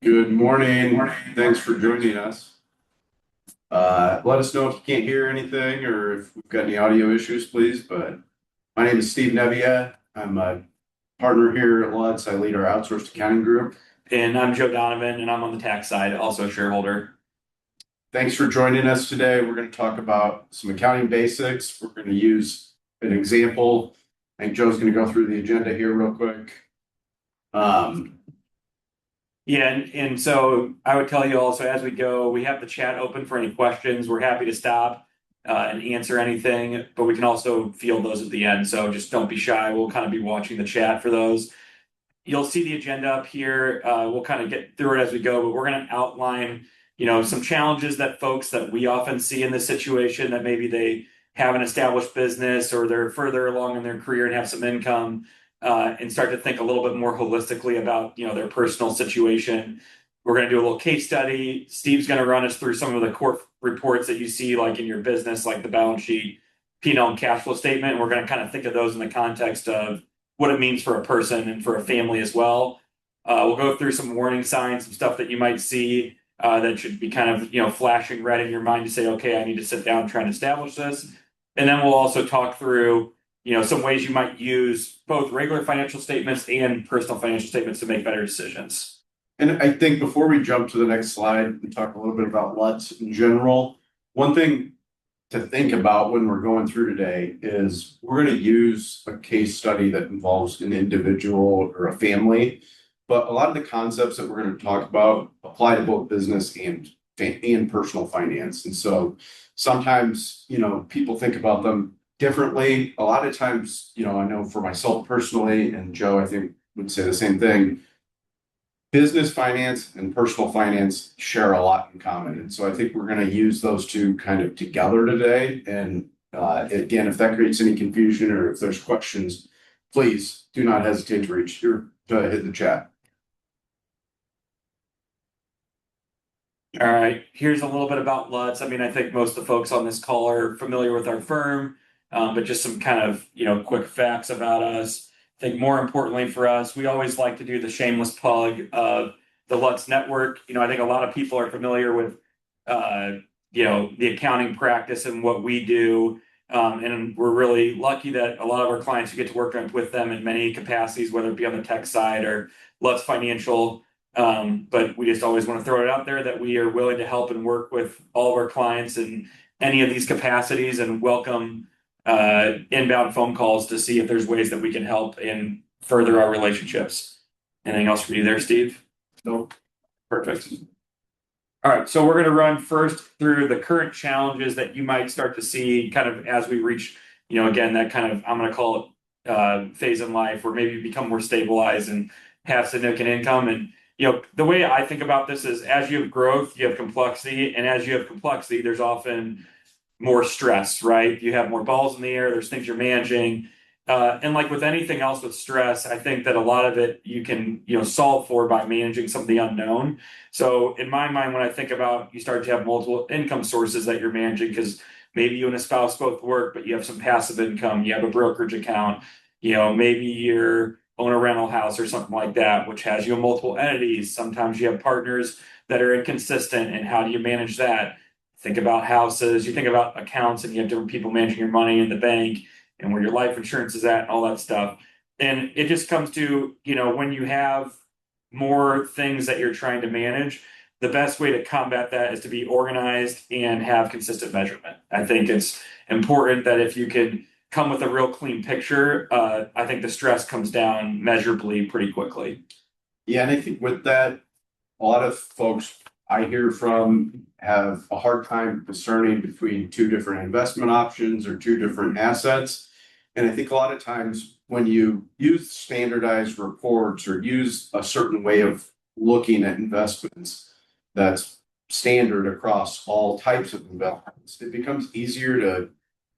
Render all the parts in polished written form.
Good morning. Thanks for joining us. Let us know if you can't hear anything or if we've got any audio issues, please. But my name is Steve Nebbia. I'm a partner here at Lutz. I lead our outsourced accounting group. And I'm Joe Donovan, and I'm on the tax side, also a shareholder. Thanks for joining us today. We're going to talk about some accounting basics. We're going to use an example. I think Joe's going to go through the agenda here real quick. And so I would tell you also as we go, we have the chat open for any questions. We're happy to stop and answer anything, but we can also field those at the end. So just don't be shy. We'll kind of be watching the chat for those. You'll see the agenda up here. We'll kind of get through it as we go, but we're going to outline, some challenges that folks that we often see in this situation, that maybe they have an established business or they're further along in their career and have some income, and start to think a little bit more holistically about, their personal situation. We're going to do a little case study. Steve's going to run us through some of the core reports that you see like in your business, like the balance sheet, P&L, and cash flow statement. We're going to kind of think of those in the context of what it means for a person and for a family as well. We'll go through some warning signs, some stuff that you might see that should be kind of, flashing red in your mind to say, okay, I need to sit down and try and establish this. And then we'll also talk through, some ways you might use both regular financial statements and personal financial statements to make better decisions. And I think before we jump to the next slide and talk a little bit about Lutz in general, one thing to think about when we're going through today is we're going to use a case study that involves an individual or a family, but a lot of the concepts that we're going to talk about apply to both business and personal finance. And so sometimes, people think about them differently. A lot of times, I know for myself personally, and Joe, I think would say the same thing, business finance and personal finance share a lot in common. And so I think we're going to use those two kind of together today. And again, if that creates any confusion or if there's questions, please do not hesitate to hit the chat. All right, here's a little bit about Lutz. I think most of the folks on this call are familiar with our firm, but just some kind of, quick facts about us. I think more importantly for us, we always like to do the shameless plug of the Lutz Network. I think a lot of people are familiar with, the accounting practice and what we do. And we're really lucky that a lot of our clients, we get to work with them in many capacities, whether it be on the tech side or Lutz Financial. But we just always want to throw it out there that we are willing to help and work with all of our clients in any of these capacities, and welcome inbound phone calls to see if there's ways that we can help and further our relationships. Anything else for you there, Steve? Nope. Perfect. All right, so we're going to run first through the current challenges that you might start to see kind of as we reach, again, that kind of, I'm going to call it phase in life where maybe you become more stabilized and have significant income. And, the way I think about this is as you have growth, you have complexity. And as you have complexity, there's often more stress, right? You have more balls in the air. There's things you're managing. And like with anything else with stress, I think that a lot of it you can, solve for by managing some of the unknown. So in my mind, when I think about you start to have multiple income sources that you're managing, because maybe you and a spouse both work, but you have some passive income, you have a brokerage account, maybe you're own a rental house or something like that, which has you in multiple entities. Sometimes you have partners that are inconsistent, and how do you manage that? Think about houses, you think about accounts, and you have different people managing your money in the bank and where your life insurance is at and all that stuff. And it just comes to, when you have more things that you're trying to manage, the best way to combat that is to be organized and have consistent measurement. I think it's important that if you can come with a real clean picture, I think the stress comes down measurably pretty quickly. Yeah, and I think with that, a lot of folks I hear from have a hard time discerning between two different investment options or two different assets. And I think a lot of times when you use standardized reports or use a certain way of looking at investments that's standard across all types of investments, it becomes easier to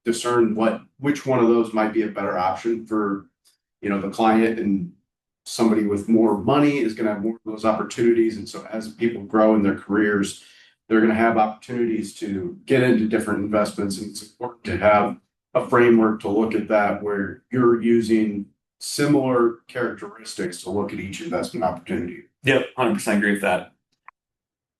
discern which one of those might be a better option for, the client. And somebody with more money is going to have more of those opportunities. And so as people grow in their careers, they're going to have opportunities to get into different investments. And it's important to have a framework to look at that where you're using similar characteristics to look at each investment opportunity. Yep, 100% agree with that.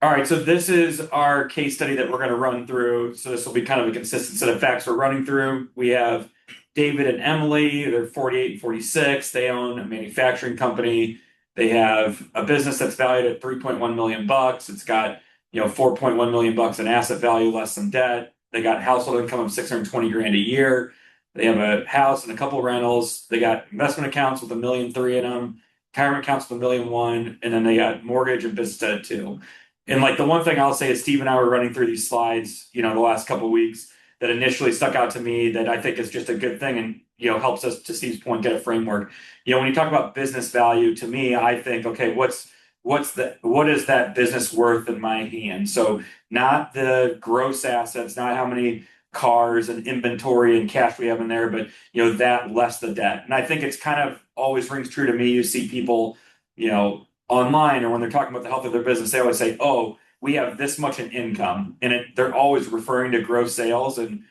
All right, so this is our case study that we're going to run through. So this will be kind of a consistent set of facts we're running through. We have David and Emily, they're 48 and 46. They own a manufacturing company. They have a business that's valued at 3.1 million bucks. It's got, 4.1 million bucks in asset value, less than debt. They got household income of 620 grand a year. They have a house and a couple of rentals. They got investment accounts with 1.3 million in them, retirement accounts with 1.1 million, and then they got mortgage and business debt too. And like the one thing I'll say is Steve and I were running through these slides, the last couple of weeks that initially stuck out to me that I think is just a good thing and, helps us, to Steve's point, get a framework. When you talk about business value, to me, I think, okay, what is that business worth in my hand? So not the gross assets, not how many cars and inventory and cash we have in there, but, that less the debt. And I think it's kind of always rings true to me. You see people, online or when they're talking about the health of their business, they always say, oh, we have this much in income. And they're always referring to gross sales. And,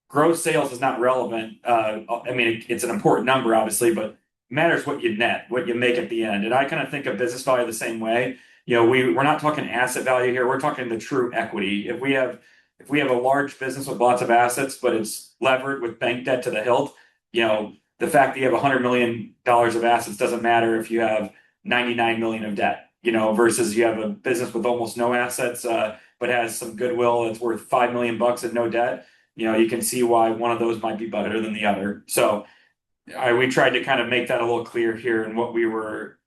gross sales is not relevant. It's an important number, obviously, but it matters what you net, what you make at the end. And I kind of think of business value the same way. We're not talking asset value here. We're talking the true equity. If we have a large business with lots of assets, but it's levered with bank debt to the hilt, the fact that you have $100 million of assets doesn't matter if you have 99 million of debt, versus you have a business with almost no assets, but has some goodwill that's worth 5 million bucks and no debt. You can see why one of those might be better than the other. So we tried to kind of make that a little clear here in what we were,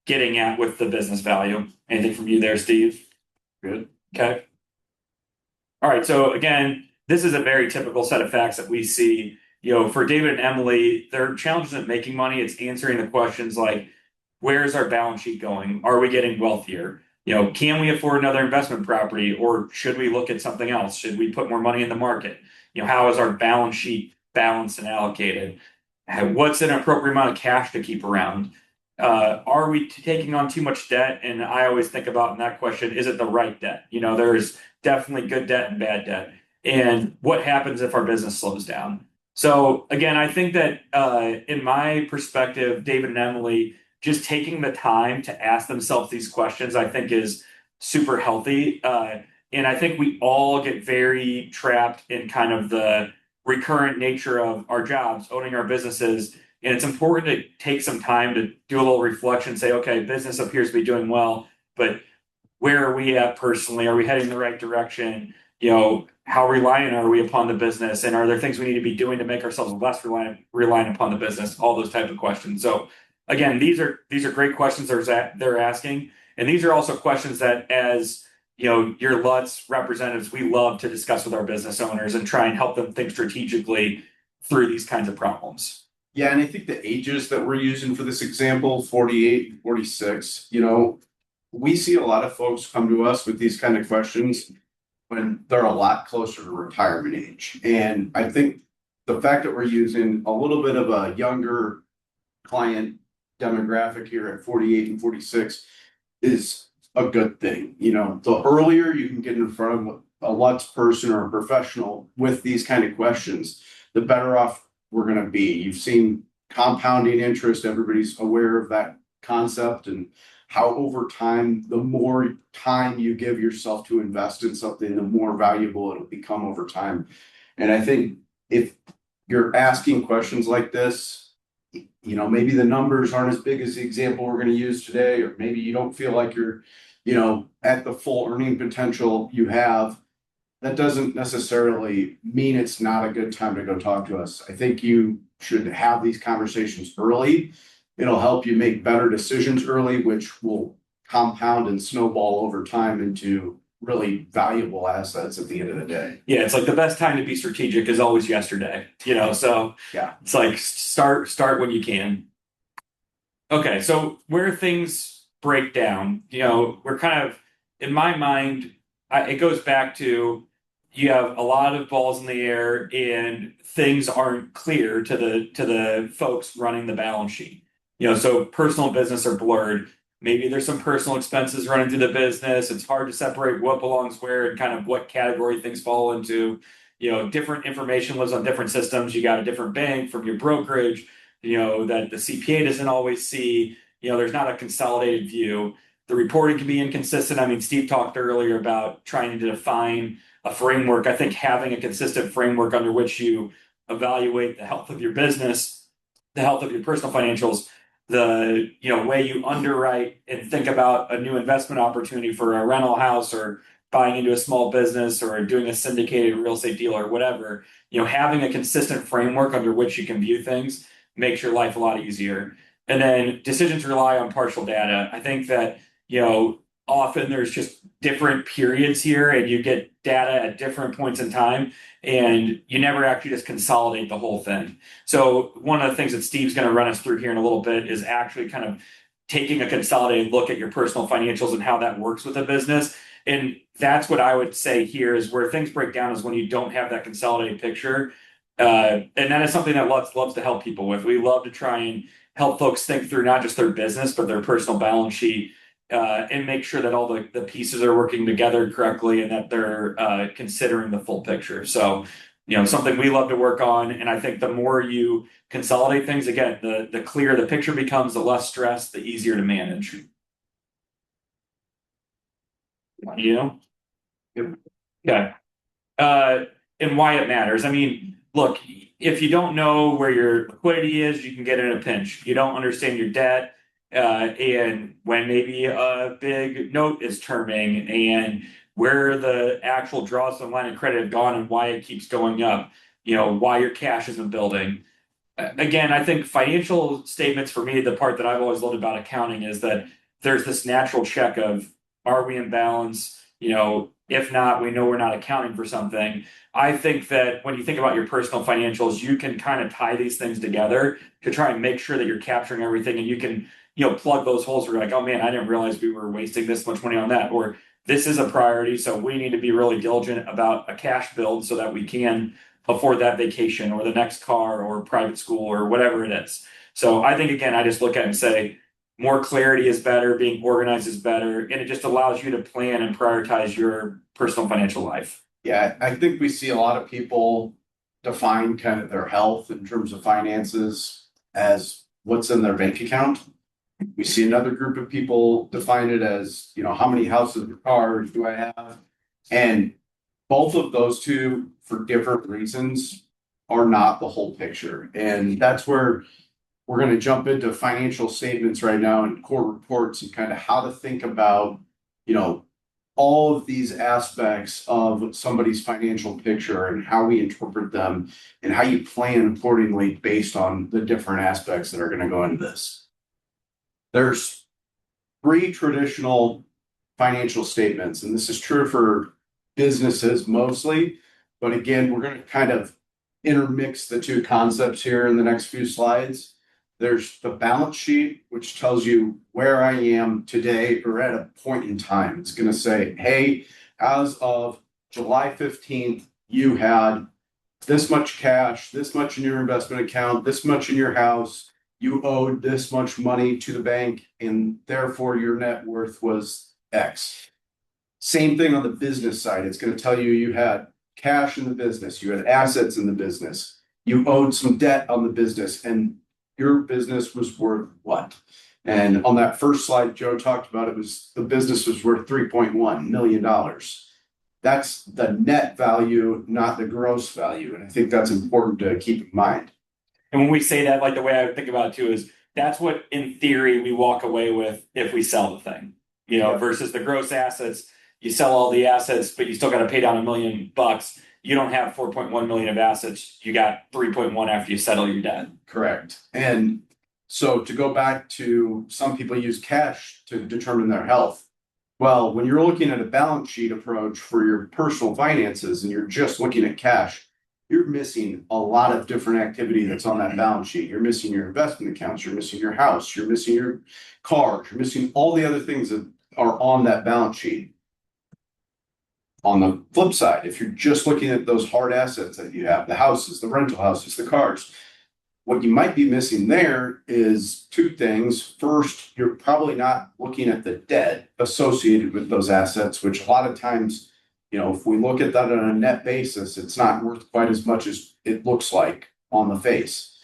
getting at with the business value. Anything from you there, Steve? Good. Okay. All right. So again, this is a very typical set of facts that we see. For David and Emily, their challenge isn't making money. It's answering the questions like, where's our balance sheet going? Are we getting wealthier? Can we afford another investment property, or should we look at something else? Should we put more money in the market? How is our balance sheet balanced and allocated? What's an appropriate amount of cash to keep around? Are we taking on too much debt? And I always think about in that question, is it the right debt? There's definitely good debt and bad debt. And what happens if our business slows down? So again, I think that in my perspective, David and Emily, just taking the time to ask themselves these questions, I think is super healthy. And I think we all get very trapped in kind of the recurrent nature of our jobs, owning our businesses. And it's important to take some time to do a little reflection, say, okay, business appears to be doing well, but where are we at personally? Are we heading in the right direction? How reliant are we upon the business? And are there things we need to be doing to make ourselves less reliant upon the business? All those type of questions. So again, these are great questions they're asking. And these are also questions that as your Lutz representatives, we love to discuss with our business owners and try and help them think strategically through these kinds of problems. Yeah, and I think the ages that we're using for this example, 48 and 46, we see a lot of folks come to us with these kind of questions when they're a lot closer to retirement age. And I think the fact that we're using a little bit of a younger client demographic here at 48 and 46 is a good thing. The earlier you can get in front of a Lutz person or a professional with these kind of questions, the better off we're going to be. You've seen compounding interest. Everybody's aware of that concept and how over time, the more time you give yourself to invest in something, the more valuable it'll become over time. And I think if you're asking questions like this, maybe the numbers aren't as big as the example we're going to use today, or maybe you don't feel like you're, at the full earning potential you have. That doesn't necessarily mean it's not a good time to go talk to us. I think you should have these conversations early. It'll help you make better decisions early, which will compound and snowball over time into really valuable assets at the end of the day. Yeah, it's like the best time to be strategic is always yesterday, so yeah, it's like start when you can. Okay, so where things break down, we're kind of, in my mind, it goes back to you have a lot of balls in the air and things aren't clear to the folks running the balance sheet. So personal and business are blurred. Maybe there's some personal expenses running through the business. It's hard to separate what belongs where and kind of what category things fall into. Different information lives on different systems. You got a different bank from your brokerage, that the CPA doesn't always see. There's not a consolidated view. The reporting can be inconsistent. I mean, Steve talked earlier about trying to define a framework. I think having a consistent framework under which you evaluate the health of your business, the health of your personal financials, the way you underwrite and think about a new investment opportunity for a rental house or buying into a small business or doing a syndicated real estate deal or whatever, having a consistent framework under which you can view things makes your life a lot easier. And then decisions rely on partial data. I think that, often there's just different periods here and you get data at different points in time and you never actually just consolidate the whole thing. So one of the things that Steve's going to run us through here in a little bit is actually kind of taking a consolidated look at your personal financials and how that works with a business. And that's what I would say here is where things break down is when you don't have that consolidated picture. And that is something that Lutz loves to help people with. We love to try and help folks think through not just their business, but their personal balance sheet, and make sure that all the pieces are working together correctly and that they're considering the full picture. So, something we love to work on. And I think the more you consolidate things, again, the clearer the picture becomes, the less stress, the easier to manage. Yep. Okay. And why it matters. I mean, look, if you don't know where your liquidity is, you can get in a pinch. You don't understand your debt, and when maybe a big note is terming and where the actual draws on the line of credit have gone and why it keeps going up, why your cash isn't building. Again, I think financial statements for me, the part that I've always loved about accounting is that there's this natural check of, are we in balance? If not, we know we're not accounting for something. I think that when you think about your personal financials, you can kind of tie these things together to try and make sure that you're capturing everything and you can, plug those holes where you're like, oh man, I didn't realize we were wasting this much money on that. Or this is a priority, so we need to be really diligent about a cash build so that we can afford that vacation or the next car or private school or whatever it is. So I think, again, I just look at it and say, more clarity is better, being organized is better, and it just allows you to plan and prioritize your personal financial life. Yeah, I think we see a lot of people define kind of their health in terms of finances as what's in their bank account. We see another group of people define it as, how many houses or cars do I have? And both of those two, for different reasons, are not the whole picture. And that's where we're going to jump into financial statements right now and core reports and kind of how to think about, all of these aspects of somebody's financial picture and how we interpret them and how you plan accordingly based on the different aspects that are going to go into this. There's 3 traditional financial statements, and this is true for businesses mostly, but again, we're going to kind of intermix the 2 concepts here in the next few slides. There's the balance sheet, which tells you where I am today or at a point in time. It's going to say, hey, as of July 15th, you had this much cash, this much in your investment account, this much in your house. You owed this much money to the bank, and therefore your net worth was X. Same thing on the business side. It's going to tell you you had cash in the business, you had assets in the business, you owed some debt on the business, and your business was worth what? And on that first slide Joe talked about, it was the business was worth $3.1 million. That's the net value, not the gross value. And I think that's important to keep in mind. And when we say that, like the way I would think about it too is that's what in theory we walk away with if we sell the thing, versus the gross assets. You sell all the assets, but you still got to pay down $1 million. You don't have 4.1 million of assets. You got 3.1 after you settle your debt. Correct. And so to go back to, some people use cash to determine their health. Well, when you're looking at a balance sheet approach for your personal finances and you're just looking at cash, you're missing a lot of different activity that's on that balance sheet. You're missing your investment accounts, you're missing your house, you're missing your cars, you're missing all the other things that are on that balance sheet. On the flip side, if you're just looking at those hard assets that you have, the houses, the rental houses, the cars, what you might be missing there is 2 things. First, you're probably not looking at the debt associated with those assets, which a lot of times, if we look at that on a net basis, it's not worth quite as much as it looks like on the face.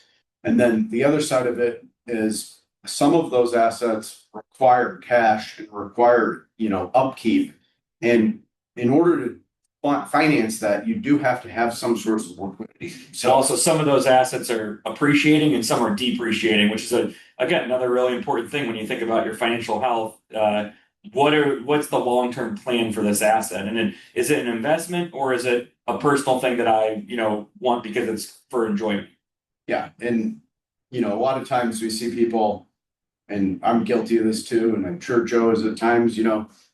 And then the other side of it is some of those assets require cash and require, upkeep. And in order to finance that, you do have to have some source of liquidity. So also some of those assets are appreciating and some are depreciating, which is again, another really important thing when you think about your financial health. What's the long-term plan for this asset? And then is it an investment or is it a personal thing that I, want because it's for enjoyment? Yeah. And, a lot of times we see people, and I'm guilty of this too, and I'm sure Joe is at times,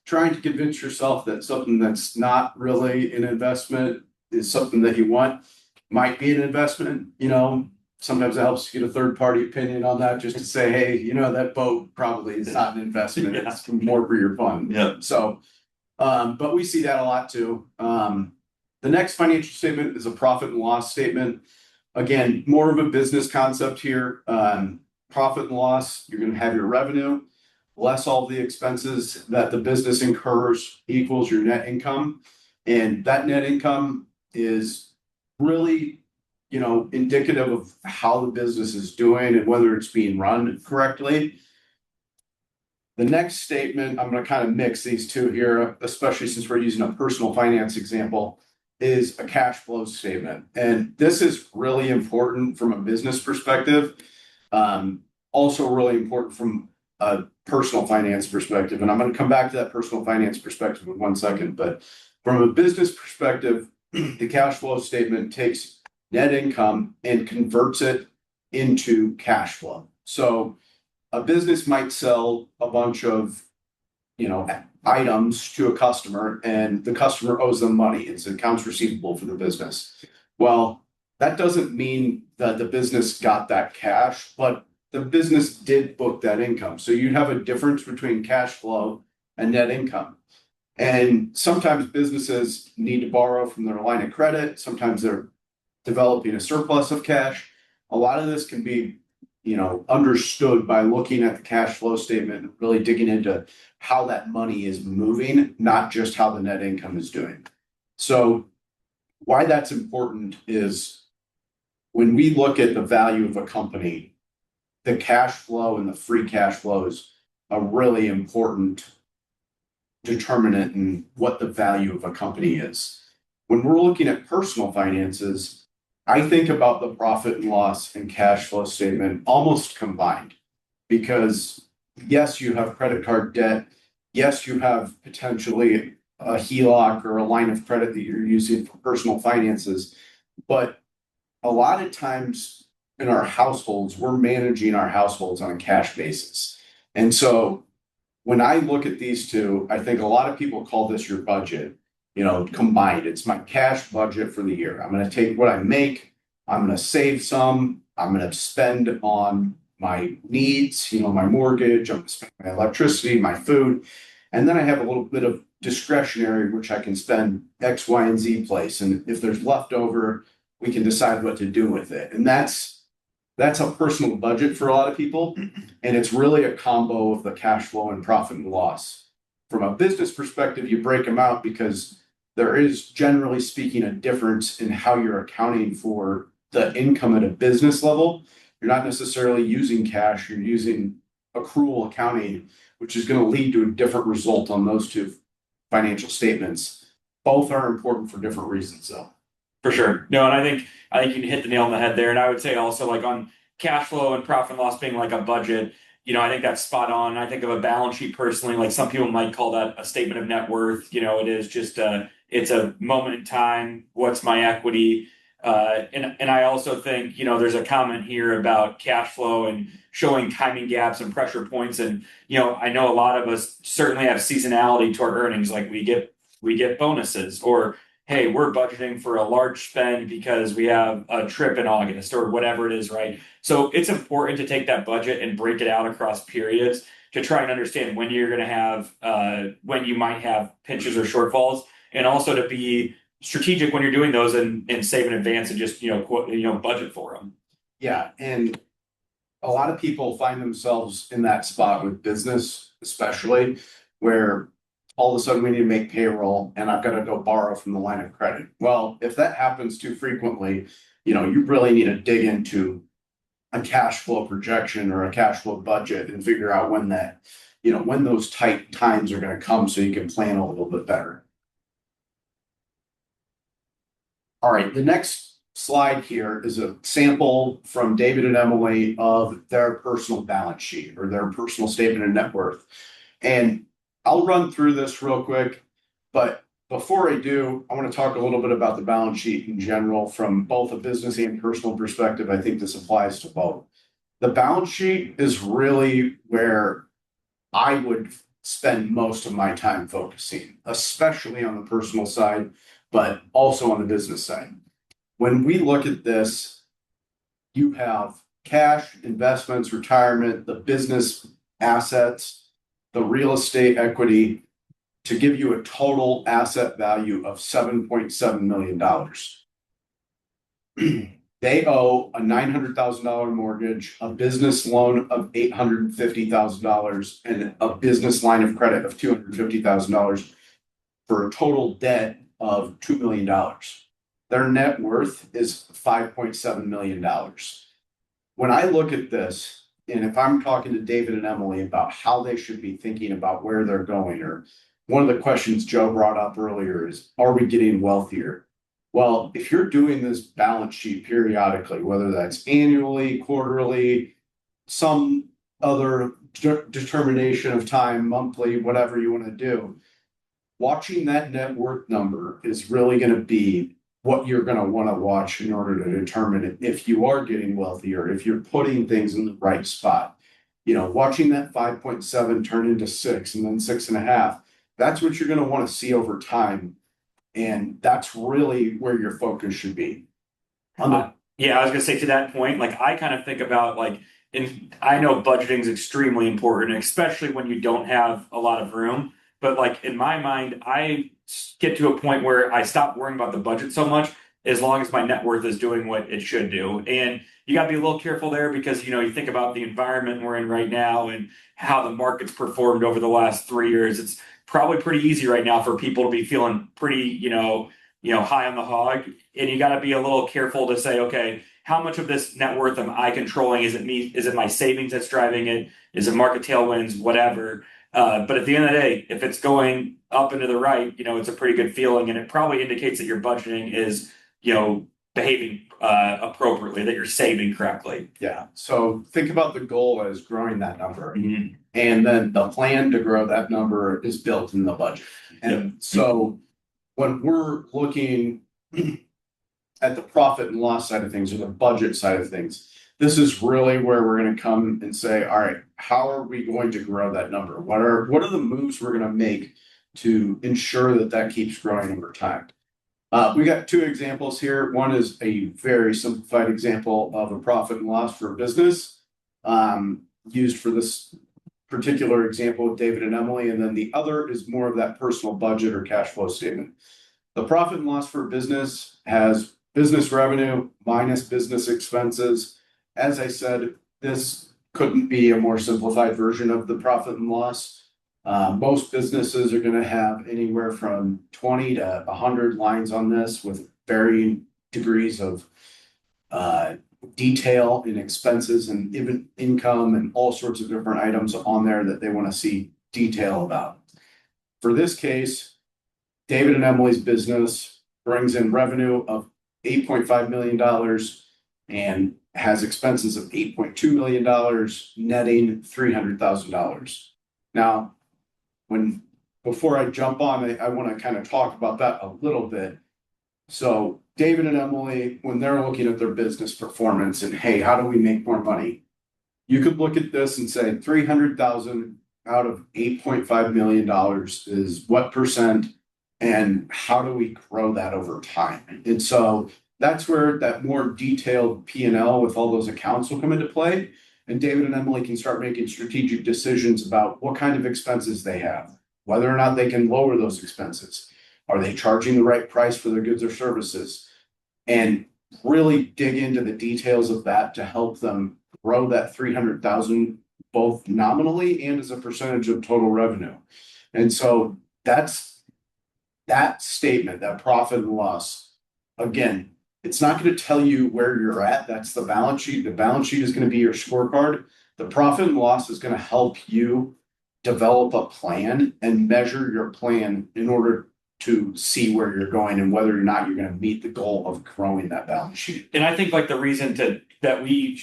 trying to convince yourself that something that's not really an investment is something that you want, might be an investment. Sometimes it helps to get a third party opinion on that, just to say, hey, that boat probably is not an investment. Yeah. It's more for your fun. Yeah. So, but we see that a lot too. The next financial statement is a profit and loss statement. Again, more of a business concept here. Profit and loss, you're going to have your revenue, less all the expenses that the business incurs equals your net income. And that net income is really, indicative of how the business is doing and whether it's being run correctly. The next statement, I'm going to kind of mix these two here, especially since we're using a personal finance example, is a cash flow statement. And this is really important from a business perspective. Also really important from a personal finance perspective. And I'm going to come back to that personal finance perspective in 1 second. But from a business perspective, the cash flow statement takes net income and converts it into cash flow. So a business might sell a bunch of, items to a customer and the customer owes them money. It's accounts receivable for the business. Well, that doesn't mean that the business got that cash, but the business did book that income. So you'd have a difference between cash flow and net income. And sometimes businesses need to borrow from their line of credit. Sometimes they're developing a surplus of cash. A lot of this can be, understood by looking at the cash flow statement and really digging into how that money is moving, not just how the net income is doing. So why that's important is when we look at the value of a company, the cash flow and the free cash flow is a really important determinant in what the value of a company is. When we're looking at personal finances, I think about the profit and loss and cash flow statement almost combined, because yes, you have credit card debt. Yes, you have potentially a HELOC or a line of credit that you're using for personal finances. But a lot of times in our households, we're managing our households on a cash basis. And so when I look at these two, I think a lot of people call this your budget, combined. It's my cash budget for the year. I'm going to take what I make. I'm going to save some. I'm going to spend on my needs, my mortgage. I'm going to spend my electricity, my food. And then I have a little bit of discretionary, which I can spend X, Y, and Z place. And if there's leftover, we can decide what to do with it. And that's a personal budget for a lot of people. And it's really a combo of the cash flow and profit and loss. From a business perspective, you break them out because there is, generally speaking, a difference in how you're accounting for the income at a business level. You're not necessarily using cash, you're using accrual accounting, which is going to lead to a different result on those two financial statements. Both are important for different reasons, though. For sure. No, and I think you hit the nail on the head there. And I would say also, like, on cash flow and profit and loss being like a budget, I think that's spot on. I think of a balance sheet personally, like some people might call that a statement of net worth. It is just it's a moment in time. What's my equity? And I also think, there's a comment here about cash flow and showing timing gaps and pressure points. And, I know a lot of us certainly have seasonality to our earnings. Like we get bonuses, or, hey, we're budgeting for a large spend because we have a trip in August or whatever it is, right? So it's important to take that budget and break it out across periods to try and understand when you're going to have, when you might have pinches or shortfalls, and also to be strategic when you're doing those and save in advance and just, budget for them. Yeah. And a lot of people find themselves in that spot with business, especially where all of a sudden we need to make payroll and I've got to go borrow from the line of credit. Well, if that happens too frequently, you really need to dig into a cash flow projection or a cash flow budget and figure out when that, when those tight times are going to come so you can plan a little bit better. All right, the next slide here is a sample from David and Emily of their personal balance sheet or their personal statement of net worth. And I'll run through this real quick, but before I do, I want to talk a little bit about the balance sheet in general from both a business and personal perspective. I think this applies to both. The balance sheet is really where I would spend most of my time focusing, especially on the personal side, but also on the business side. When we look at this, you have cash, investments, retirement, the business assets, the real estate equity, to give you a total asset value of $7.7 million. They owe a $900,000 mortgage, a business loan of $850,000, and a business line of credit of $250,000 for a total debt of $2 million. Their net worth is $5.7 million. When I look at this, and if I'm talking to David and Emily about how they should be thinking about where they're going, or one of the questions Joe brought up earlier is, are we getting wealthier? Well, if you're doing this balance sheet periodically, whether that's annually, quarterly, some other determination of time, monthly, whatever you want to do, watching that net worth number is really going to be what you're going to want to watch in order to determine if you are getting wealthier, if you're putting things in the right spot. Watching that 5.7 turn into 6 and then 6.5, that's what you're going to want to see over time. And that's really where your focus should be. Yeah, I was gonna say to that point, like I kind of think about I know budgeting is extremely important, especially when you don't have a lot of room. But like in my mind, I get to a point where I stop worrying about the budget so much as long as my net worth is doing what it should do. And you got to be a little careful there because, you think about the environment we're in right now and how the market's performed over the last 3 years. It's probably pretty easy right now for people to be feeling pretty, high on the hog. And you got to be a little careful to say, okay, how much of this net worth am I controlling? Is it me? Is it my savings that's driving it? Is it market tailwinds? Whatever. But at the end of the day, if it's going up and to the right, it's a pretty good feeling, and it probably indicates that your budgeting is, behaving appropriately, that you're saving correctly. Yeah. So think about the goal as growing that number, and then the plan to grow that number is built in the budget. And so when we're looking at the profit and loss side of things or the budget side of things, this is really where we're going to come and say, all right, how are we going to grow that number? What are the moves we're going to make to ensure that that keeps growing over time? We got two examples here. One is a very simplified example of a profit and loss for a business, used for this particular example with David and Emily. And then the other is more of that personal budget or cash flow statement. The profit and loss for a business has business revenue minus business expenses. As I said, this couldn't be a more simplified version of the profit and loss. Most businesses are going to have anywhere from 20 to 100 lines on this with varying degrees of detail in expenses and even income and all sorts of different items on there that they want to see detail about. For this case, David and Emily's business brings in revenue of $8.5 million and has expenses of $8.2 million, netting $300,000. Now, before I jump on, I want to kind of talk about that a little bit. So David and Emily, when they're looking at their business performance and, hey, how do we make more money? You could look at this and say 300,000 out of $8.5 million is what percent, and how do we grow that over time? And so that's where that more detailed P&L with all those accounts will come into play. And David and Emily can start making strategic decisions about what kind of expenses they have, whether or not they can lower those expenses. Are they charging the right price for their goods or services? And really dig into the details of that to help them grow that 300,000 both nominally and as a percentage of total revenue. And so that's that statement, that profit and loss, again, It's not going to tell you where you're at. That's the balance sheet. The balance sheet is going to be your scorecard. The profit and loss is going to help you develop a plan and measure your plan in order to see where you're going and whether or not you're going to meet the goal of growing that balance sheet. And I think like the reason that we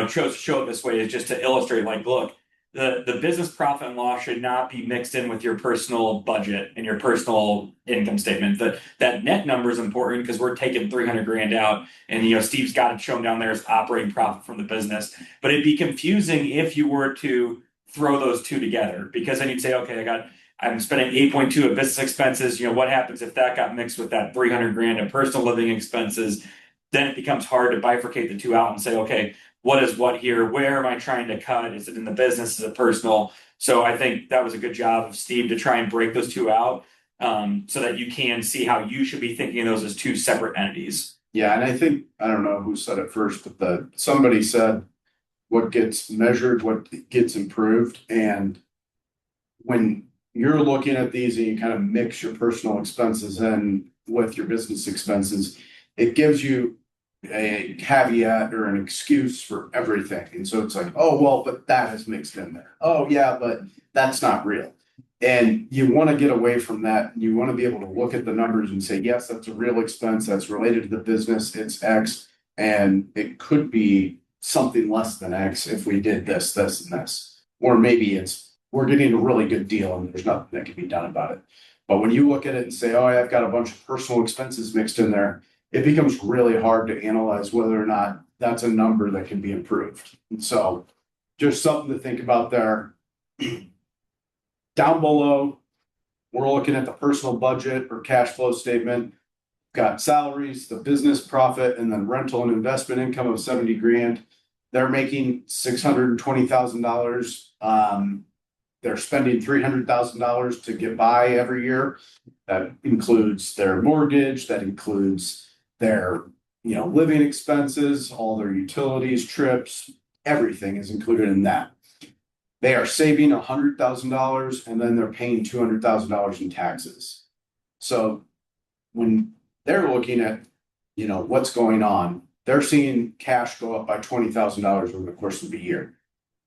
chose to show it this way is just to illustrate, like, look, the business profit and loss should not be mixed in with your personal budget and your personal income statement. That net number is important because we're taking 300 grand out, and Steve's got it shown down there as operating profit from the business. But it'd be confusing if you were to throw those two together, because then you'd say, okay, I'm spending 8.2 of business expenses. What happens if that got mixed with that 300 grand of personal living expenses? Then it becomes hard to bifurcate the two out and say, okay, what is what here? Where am I trying to cut? Is it in the business? Is it personal? So I think that was a good job of Steve to try and break those two out, so that you can see how you should be thinking of those as two separate entities. Yeah, and I think, I don't know who said it first, but somebody said what gets measured, what gets improved. And when you're looking at these and you kind of mix your personal expenses in with your business expenses, it gives you a caveat or an excuse for everything. And so it's like, oh, well, but that is mixed in there. Oh, yeah, but that's not real. And you want to get away from that. You want to be able to look at the numbers and say, yes, that's a real expense that's related to the business. It's X, and it could be something less than X if we did this, this, and this. Or maybe we're getting a really good deal and there's nothing that can be done about it. But when you look at it and say, oh, I've got a bunch of personal expenses mixed in there, it becomes really hard to analyze whether or not that's a number that can be improved. And so just something to think about there. Down below, we're looking at the personal budget or cash flow statement. Got salaries, the business profit, and then rental and investment income of 70 grand. They're making $620,000. They're spending $300,000 to get by every year. That includes their mortgage, that includes their living expenses, all their utilities, trips, everything is included in that. They are saving $100,000 and then they're paying $200,000 in taxes. So when they're looking at what's going on, they're seeing cash go up by $20,000 over the course of the year.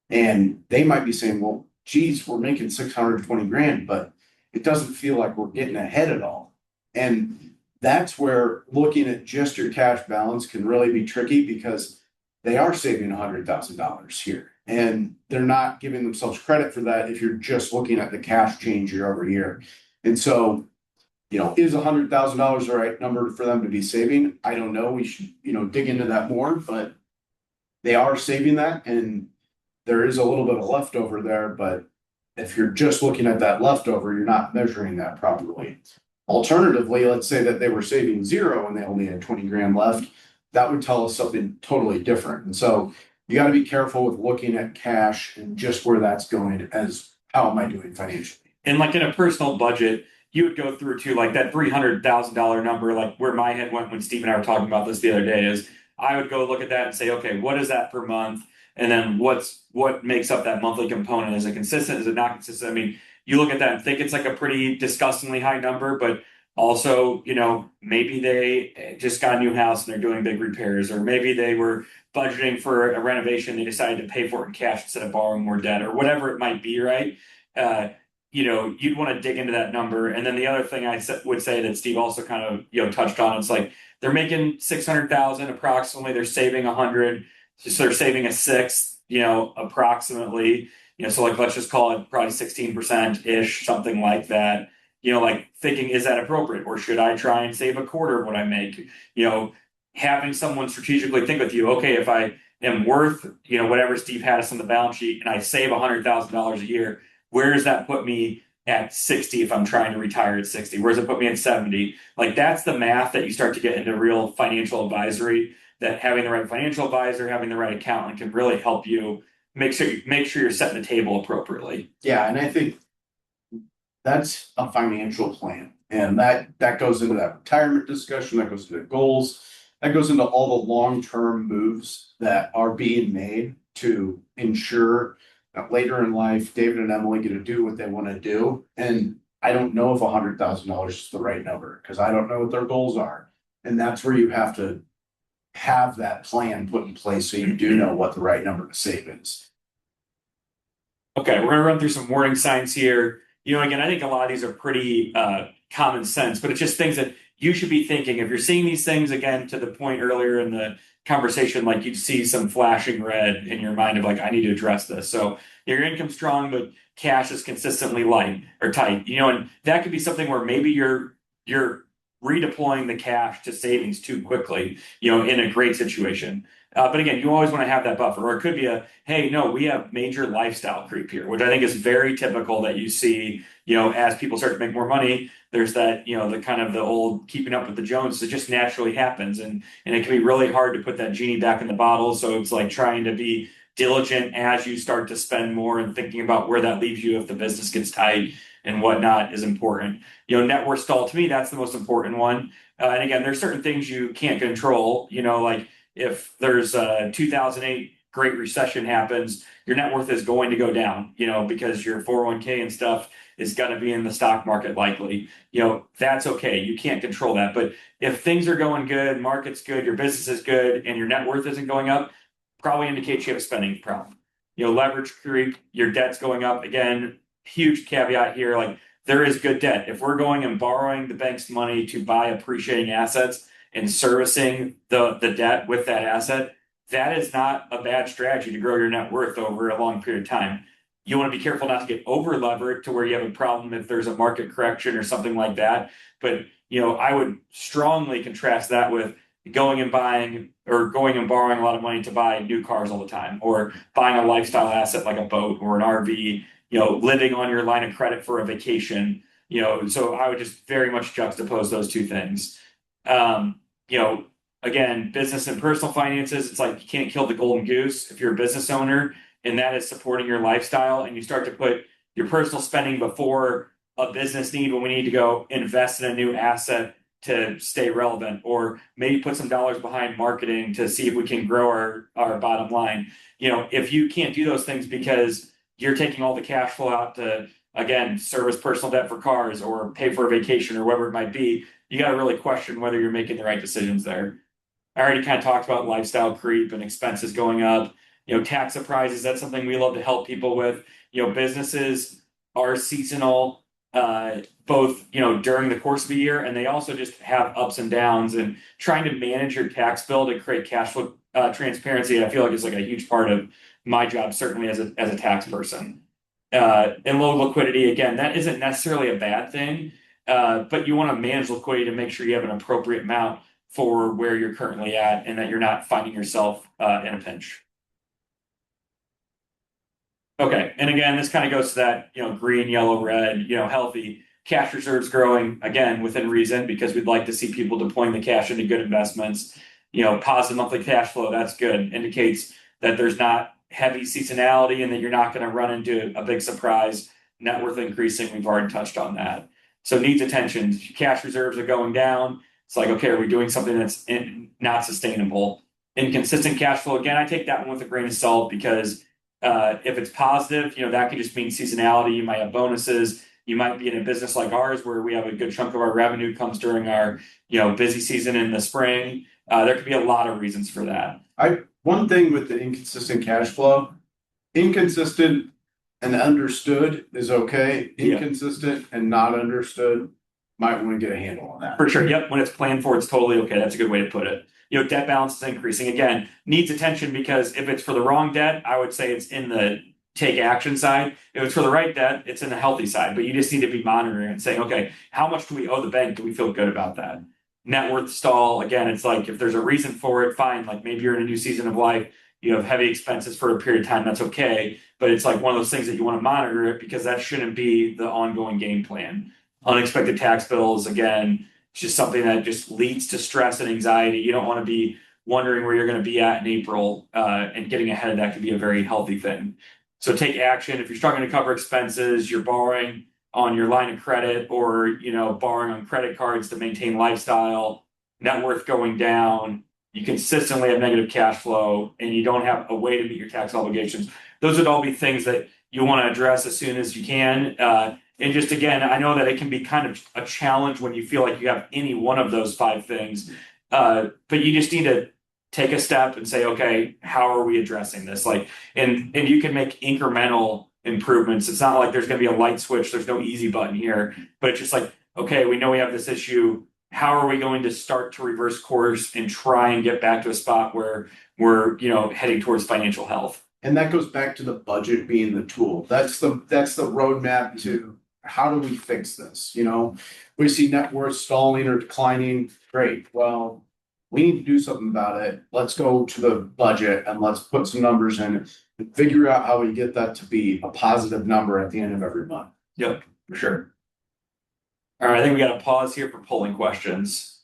And they might be saying, well, geez, we're making 620 grand, but it doesn't feel like we're getting ahead at all. And that's where looking at just your cash balance can really be tricky, because they are saving $100,000 here. And they're not giving themselves credit for that if you're just looking at the cash change year over year. And so, is $100,000 the right number for them to be saving? I don't know. We should, dig into that more, but they are saving that, and there is a little bit of leftover there. But if you're just looking at that leftover, you're not measuring that properly. Alternatively, let's say that they were saving zero and they only had 20 grand left. That would tell us something totally different. And so you got to be careful with looking at cash and just where that's going as how am I doing financially. And like in a personal budget, you would go through to like that $300,000 number, like where my head went when Steve and I were talking about this the other day, is I would go look at that and say, okay, what is that per month? And then what makes up that monthly component? Is it consistent? Is it not consistent? I mean, you look at that and think it's like a pretty disgustingly high number, but also, maybe they just got a new house and they're doing big repairs, or maybe they were budgeting for a renovation. They decided to pay for it in cash instead of borrowing more debt, or whatever it might be, right? You'd want to dig into that number. And then the other thing I would say that Steve also kind of, touched on, it's like they're making 600,000 approximately. They're saving 100. So they're saving a sixth, approximately. So like, let's just call it probably 16% ish, something like that. Like thinking, is that appropriate? Or should I try and save a quarter of what I make? Having someone strategically think with you, okay, if I am worth, whatever Steve had us on the balance sheet and I save $100,000 a year, where does that put me at 60 if I'm trying to retire at 60? Where does it put me at 70? Like that's the math that you start to get into real financial advisory, that having the right financial advisor, having the right accountant can really help you make sure you're setting the table appropriately. Yeah, and I think that's a financial plan. And that goes into that retirement discussion, that goes into goals, that goes into all the long-term moves that are being made to ensure that later in life, David and Emily get to do what they want to do. And I don't know if $100,000 is the right number, because I don't know what their goals are. And that's where you have to have that plan put in place so you do know what the right number to save is. Okay, we're going to run through some warning signs here. Again, I think a lot of these are pretty common sense, but it's just things that you should be thinking. If you're seeing these things, again, to the point earlier in the conversation, like you'd see some flashing red in your mind of like, I need to address this. So your income's strong, but cash is consistently light or tight, and that could be something where maybe you're redeploying the cash to savings too quickly, in a great situation. But again, you always want to have that buffer, or it could be hey, no, we have major lifestyle creep here, which I think is very typical that you see, as people start to make more money. There's that, the kind of the old keeping up with the Joneses. It just naturally happens, and it can be really hard to put that genie back in the bottle. So it's like trying to be diligent as you start to spend more and thinking about where that leaves you if the business gets tight and whatnot is important. Net worth stall, to me, that's the most important one. And again, there's certain things you can't control, like if there's a 2008 Great Recession happens, your net worth is going to go down, because your 401k and stuff is going to be in the stock market likely. That's okay. You can't control that. But if things are going good, market's good, your business is good, and your net worth isn't going up, probably indicates you have a spending problem. Leverage creep, your debt's going up. Again, huge caveat here, like there is good debt. If we're going and borrowing the bank's money to buy appreciating assets and servicing the debt with that asset, that is not a bad strategy to grow your net worth over a long period of time. You want to be careful not to get over levered to where you have a problem if there's a market correction or something like that. But, I would strongly contrast that with going and borrowing a lot of money to buy new cars all the time, or buying a lifestyle asset like a boat or an RV, living on your line of credit for a vacation. So I would just very much juxtapose those two things. Again, business and personal finances, it's like you can't kill the golden goose if you're a business owner, and that is supporting your lifestyle. And you start to put your personal spending before a business need when we need to go invest in a new asset to stay relevant, or maybe put some dollars behind marketing to see if we can grow our bottom line. If you can't do those things because you're taking all the cash flow out to, again, service personal debt for cars or pay for a vacation or whatever it might be, you got to really question whether you're making the right decisions there. I already kind of talked about lifestyle creep and expenses going up. Tax surprises, that's something we love to help people with. Businesses are seasonal, both, during the course of the year, and they also just have ups and downs, and trying to manage your tax bill to create cash flow transparency, I feel like is like a huge part of my job, certainly as a tax person. And low liquidity, again, that isn't necessarily a bad thing, but you want to manage liquidity to make sure you have an appropriate amount for where you're currently at and that you're not finding yourself in a pinch. Okay, and again, this kind of goes to that, green, yellow, red, healthy. Cash reserves growing, again, within reason, because we'd like to see people deploying the cash into good investments. Positive monthly cash flow, that's good. Indicates that there's not heavy seasonality and that you're not going to run into a big surprise. Net worth increasing, we've already touched on that. So needs attention. Cash reserves are going down. It's like, okay, are we doing something that's not sustainable? Inconsistent cash flow, again, I take that one with a grain of salt, because if it's positive, that could just mean seasonality. You might have bonuses. You might be in a business like ours where we have a good chunk of our revenue comes during our, busy season in the spring. There could be a lot of reasons for that. One thing with the inconsistent cash flow, inconsistent and understood is okay. Inconsistent and not understood, might want to get a handle on that. For sure. Yep. When it's planned for, it's totally okay. That's a good way to put it. Debt balance is increasing. Again, needs attention, because if it's for the wrong debt, I would say it's in the take action side. If it's for the right debt, it's in the healthy side. But you just need to be monitoring and saying, okay, how much do we owe the bank? Do we feel good about that? Net worth stall. Again, it's like if there's a reason for it, fine. Like maybe you're in a new season of life, you have heavy expenses for a period of time. That's okay. But it's like one of those things that you want to monitor it, because that shouldn't be the ongoing game plan. Unexpected tax bills, again, it's just something that just leads to stress and anxiety. You don't want to be wondering where you're going to be at in April, and getting ahead of that could be a very healthy thing. So take action. If you're struggling to cover expenses, you're borrowing on your line of credit, or borrowing on credit cards to maintain lifestyle, net worth going down, you consistently have negative cash flow, and you don't have a way to meet your tax obligations. Those would all be things that you want to address as soon as you can. And just again, I know that it can be kind of a challenge when you feel like you have any one of those 5 things, but you just need to take a step and say, okay, how are we addressing this? Like, and you can make incremental improvements. It's not like there's going to be a light switch. There's no easy button here, but it's just like, okay, we know we have this issue. How are we going to start to reverse course and try and get back to a spot where we're, heading towards financial health? And that goes back to the budget being the tool. That's the roadmap to how do we fix this? We see net worth stalling or declining. Great. Well, we need to do something about it. Let's go to the budget and let's put some numbers in and figure out how we get that to be a positive number at the end of every month. Yep. For sure. All right, I think we got to pause here for polling questions.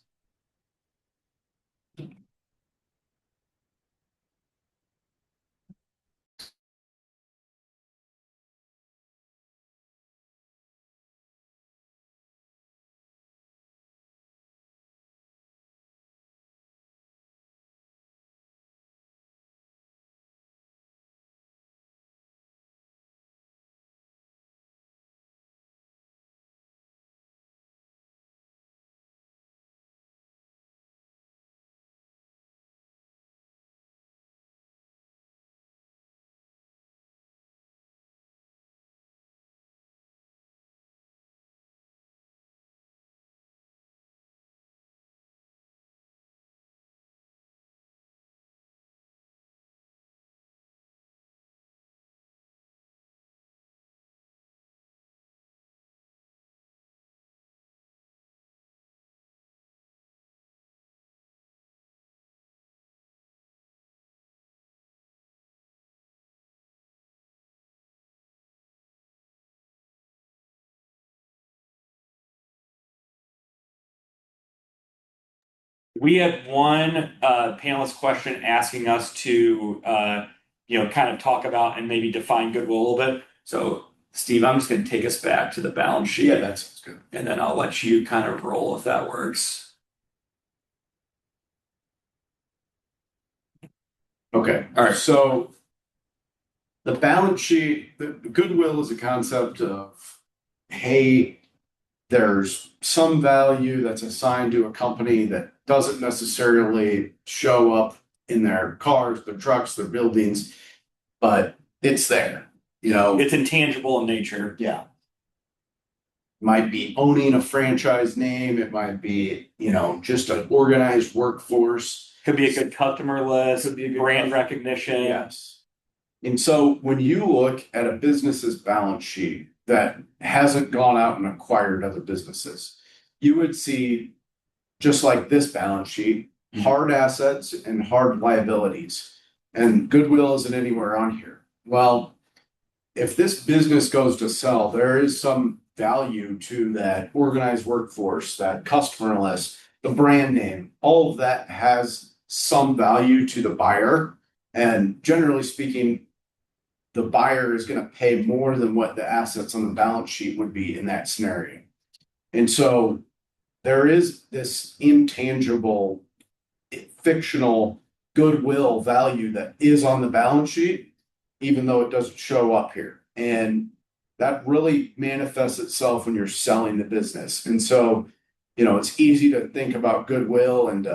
We had one panelist question asking us to, kind of talk about and maybe define goodwill a little bit. So, Steve, I'm just going to take us back to the balance sheet. Yeah, that sounds good. And then I'll let you kind of roll if that works. Okay. All right. So the balance sheet, the goodwill is a concept of, hey, there's some value that's assigned to a company that doesn't necessarily show up in their cars, their trucks, their buildings, but it's there. It's intangible in nature. Yeah. Might be owning a franchise name. It might be, just an organized workforce. Could be a good customer list, Could be a good brand recognition. Yes. And so when you look at a business's balance sheet that hasn't gone out and acquired other businesses, you would see, just like this balance sheet, hard assets and hard liabilities. And goodwill isn't anywhere on here. Well, if this business goes to sell, there is some value to that organized workforce, that customer list, the brand name. All of that has some value to the buyer. And generally speaking, the buyer is going to pay more than what the assets on the balance sheet would be in that scenario. And so there is this intangible, fictional goodwill value that is on the balance sheet, even though it doesn't show up here. And that really manifests itself when you're selling the business. And so, it's easy to think about goodwill and,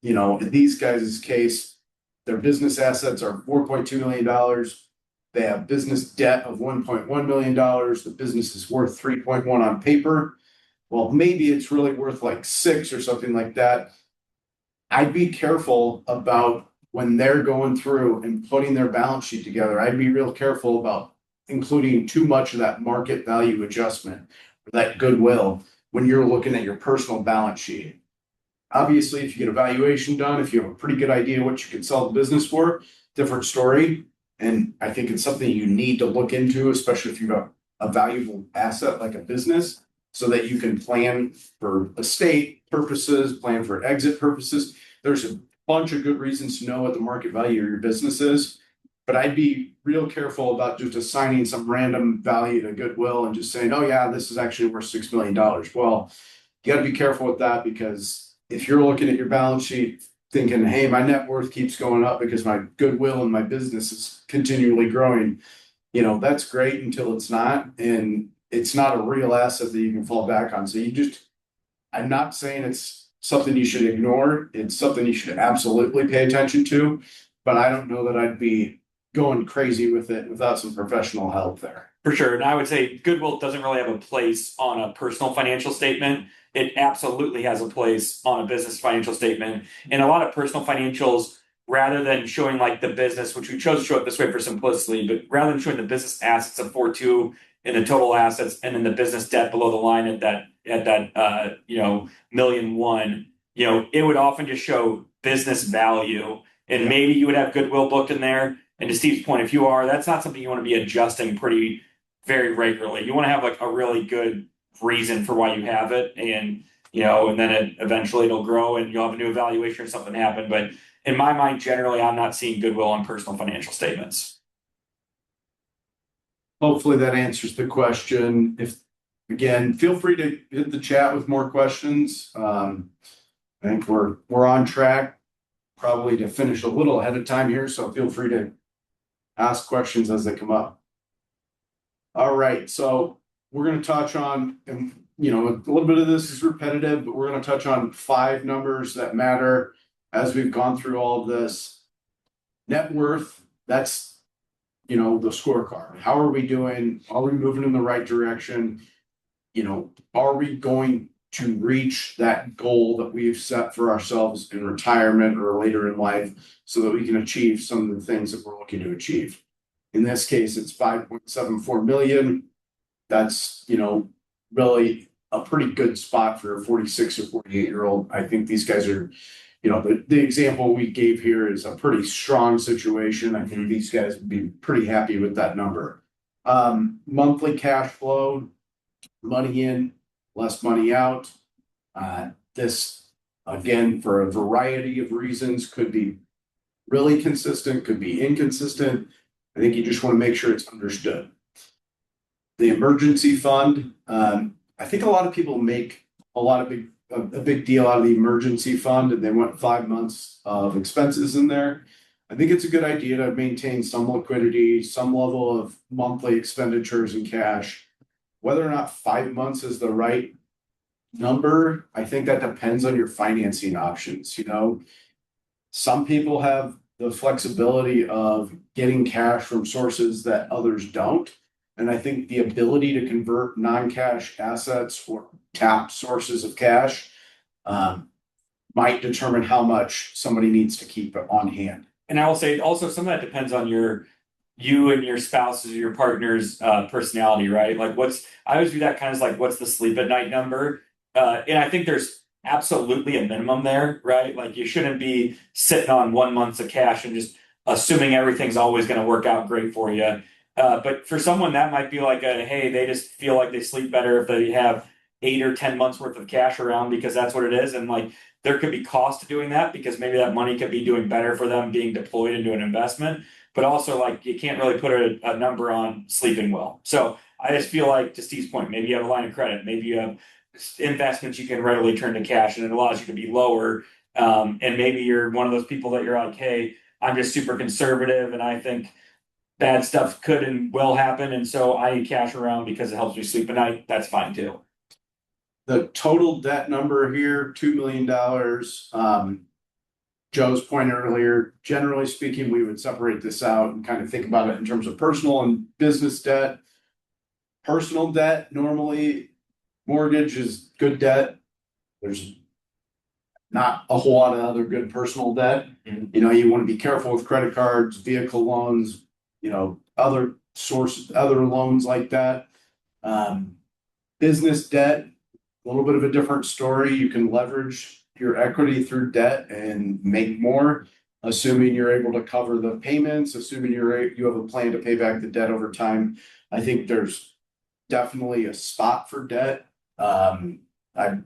in these guys' case, their business assets are $4.2 million. They have business debt of $1.1 million. The business is worth 3.1 on paper. Well, maybe it's really worth like 6 or something like that. I'd be careful about when they're going through and putting their balance sheet together. I'd be real careful about including too much of that market value adjustment or that goodwill when you're looking at your personal balance sheet. Obviously, if you get a valuation done, if you have a pretty good idea what you can sell the business for, different story. And I think it's something you need to look into, especially if you've got a valuable asset like a business, so that you can plan for estate purposes, plan for exit purposes. There's a bunch of good reasons to know what the market value of your business is, but I'd be real careful about just assigning some random value to goodwill and just saying, oh yeah, this is actually worth $6 million. Well, you got to be careful with that, because if you're looking at your balance sheet thinking, hey, my net worth keeps going up because my goodwill and my business is continually growing, that's great until it's not. And it's not a real asset that you can fall back on. So I'm not saying it's something you should ignore. It's something you should absolutely pay attention to. But I don't know that I'd be going crazy with it without some professional help there. For sure. And I would say goodwill doesn't really have a place on a personal financial statement. It absolutely has a place on a business financial statement. And a lot of personal financials, rather than showing like the business, which we chose to show it this way for simplicity, but rather than showing the business assets of 4.2 and the total assets and then the business debt below the line at that million one, it would often just show business value. And maybe you would have goodwill booked in there. And to Steve's point, if you are, that's not something you want to be adjusting very regularly. You want to have like a really good reason for why you have it, and then eventually it'll grow and you'll have a new evaluation or something happen. But in my mind, generally, I'm not seeing goodwill on personal financial statements. Hopefully that answers the question. If again, feel free to hit the chat with more questions. I think we're on track, probably to finish a little ahead of time here, so feel free to ask questions as they come up. All right, so we're going to touch on, and a little bit of this is repetitive, but we're going to touch on 5 numbers that matter as we've gone through all of this. Net worth, that's the scorecard. How are we doing? Are we moving in the right direction? Are we going to reach that goal that we've set for ourselves in retirement or later in life so that we can achieve some of the things that we're looking to achieve? In this case, it's 5.74 million. That's, really a pretty good spot for a 46 or 48-year-old. I think these guys are, the example we gave here is a pretty strong situation. I think these guys would be pretty happy with that number. Monthly cash flow, money in, less money out. This, again, for a variety of reasons, could be really consistent, could be inconsistent. I think you just want to make sure it's understood. The emergency fund, I think a lot of people make a big deal out of the emergency fund, and they want 5 months of expenses in there. I think it's a good idea to maintain some liquidity, some level of monthly expenditures in cash. Whether or not 5 months is the right number, I think that depends on your financing options. Some people have the flexibility of getting cash from sources that others don't. And I think the ability to convert non-cash assets or tap sources of cash might determine how much somebody needs to keep on hand. And I will say also some of that depends on you and your spouse's or your partner's personality, right? Like I always view that kind of like, what's the sleep at night number? And I think there's absolutely a minimum there, right? Like you shouldn't be sitting on 1 month of cash and just assuming everything's always going to work out great for you. But for someone that might be like hey, they just feel like they sleep better if they have 8 or 10 months worth of cash around because that's what it is. And like there could be cost to doing that because maybe that money could be doing better for them being deployed into an investment. But also like you can't really put a number on sleeping well. So I just feel like, to Steve's point, maybe you have a line of credit, maybe you have investments you can readily turn to cash and it allows you to be lower. And maybe you're one of those people that you're like, hey, I'm just super conservative and I think bad stuff could and will happen. And so I need cash around because it helps me sleep at night. That's fine too. The total debt number here, $2 million. Joe's point earlier, generally speaking, we would separate this out and kind of think about it in terms of personal and business debt. Personal debt, normally mortgage is good debt. There's not a whole lot of other good personal debt. You want to be careful with credit cards, vehicle loans, other sources, other loans like that. Business debt, a little bit of a different story. You can leverage your equity through debt and make more, assuming you're able to cover the payments, assuming you have a plan to pay back the debt over time. I think there's definitely a spot for debt. I